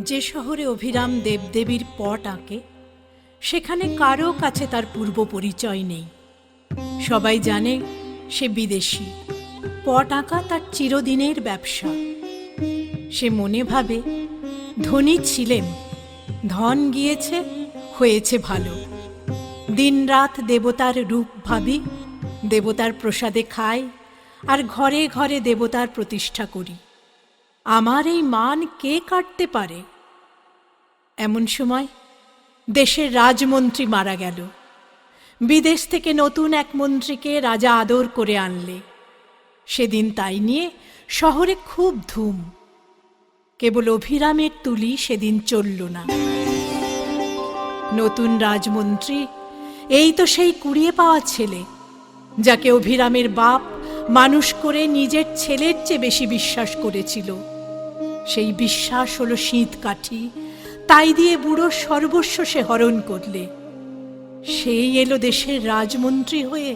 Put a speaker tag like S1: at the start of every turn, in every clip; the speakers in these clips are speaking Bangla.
S1: যে শহরে অভিরাম দেবদেবীর পট আঁকে সেখানে কারো কাছে তার পূর্ব পরিচয় নেই। সবাই জানে সে বিদেশি। পট আঁকা তার চিরদিনের ব্যবসা। সে মনে ভাবে, ধনী ছিলেন, ধন গিয়েছে, হয়েছে ভালো। দিনরাত দেবতার রূপ ভাবি, দেবতার প্রসাদে খাই, আর ঘরে ঘরে দেবতার প্রতিষ্ঠা করি। আমার এই মান কে কাটতে পারে? এমন সময় দেশের রাজমন্ত্রী মারা গেল। বিদেশ থেকে নতুন এক মন্ত্রীকে রাজা আদর করে আনলে। সেদিন তাই নিয়ে শহরে খুব ধুম। কেবল অভিরামের তুলি সেদিন চলল না। নতুন রাজমন্ত্রী এই তো সেই কুড়িয়ে পাওয়া ছেলে, যাকে অভিরামের বাপ মানুষ করে নিজের ছেলের চেয়ে বেশি বিশ্বাস করেছিল। সেই বিশ্বাস হলো শীত কাঠি, তাই দিয়ে বুড়ো সর্বস্ব সে হরণ করলে। সেই এলো দেশের রাজমন্ত্রী হয়ে।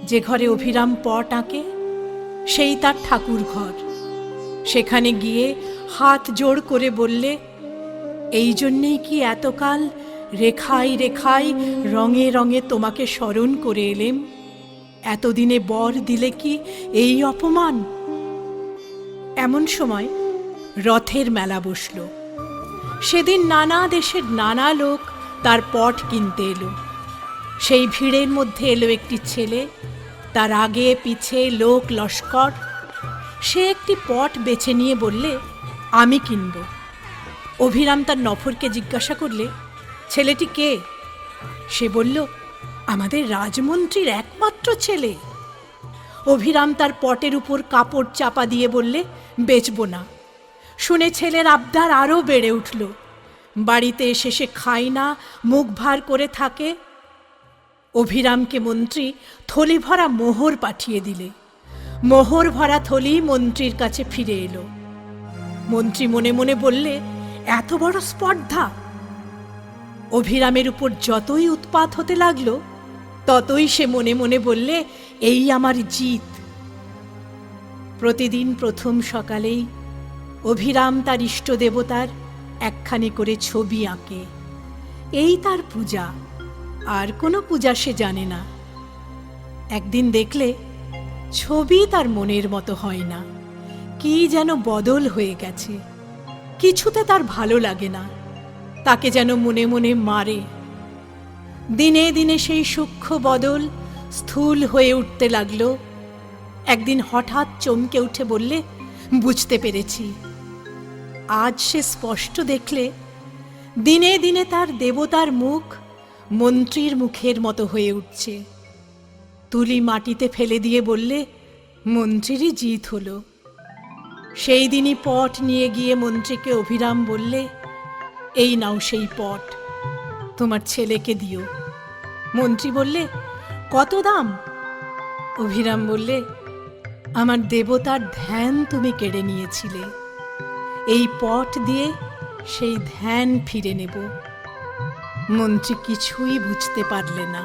S1: যে ঘরে অভিরাম পট আঁকে সেই তার ঠাকুর ঘর। সেখানে গিয়ে হাত জোড় করে বললে, এই জন্যেই কি এতকাল রেখায় রেখায় রঙে রঙে তোমাকে স্মরণ করে এলেম? এতদিনে বর দিলে কি এই অপমান? এমন সময় রথের মেলা বসল। সেদিন নানা দেশের নানা লোক তার পট কিনতে এলো। সেই ভিড়ের মধ্যে এলো একটি ছেলে, তার আগে পিছে লোক লস্কর। সে একটি পট বেছে নিয়ে বললে, আমি কিনব। অভিরাম তার নফরকে জিজ্ঞাসা করলে, ছেলেটি কে? সে বলল, আমাদের রাজমন্ত্রীর একমাত্র ছেলে। অভিরাম তার পটের উপর কাপড় চাপা দিয়ে বললে, বেচব না। শুনে ছেলের আবদার আরও বেড়ে উঠল। বাড়িতে এসে সে খায় না, মুখ ভার করে থাকে। অভিরামকে মন্ত্রী থলি ভরা মোহর পাঠিয়ে দিলে। মোহর ভরা থলি মন্ত্রীর কাছে ফিরে এলো। মন্ত্রী মনে মনে বললে, এত বড় স্পর্ধা! অভিরামের উপর যতই উৎপাত হতে লাগলো, ততই সে মনে মনে বললে, এই আমার জিত। প্রতিদিন প্রথম সকালেই অভিরাম তার ইষ্ট দেবতার একখানি করে ছবি আঁকে। এই তার পূজা, আর কোনো পূজা সে জানে না। একদিন দেখলে ছবি তার মনের মতো হয় না, কি যেন বদল হয়ে গেছে। কিছুতে তার ভালো লাগে না, তাকে যেন মনে মনে মারে। দিনে দিনে সেই সূক্ষ্ম বদল স্থূল হয়ে উঠতে লাগলো। একদিন হঠাৎ চমকে উঠে বললে, বুঝতে পেরেছি। আজ সে স্পষ্ট দেখলে দিনে দিনে তার দেবতার মুখ মন্ত্রীর মুখের মতো হয়ে উঠছে। তুলি মাটিতে ফেলে দিয়ে বললে, মন্ত্রীরই জিত হলো। সেই দিনই পট নিয়ে গিয়ে মন্ত্রীকে অভিরাম বললে, এই নাও সেই পট, তোমার ছেলেকে দিও। মন্ত্রী বললে, কত দাম? অভিরাম বললে, আমার দেবতার ধ্যান তুমি কেড়ে নিয়েছিলে, এই পট দিয়ে সেই ধ্যান ফিরে নেব। মন্ত্রী কিছুই বুঝতে পারলে না।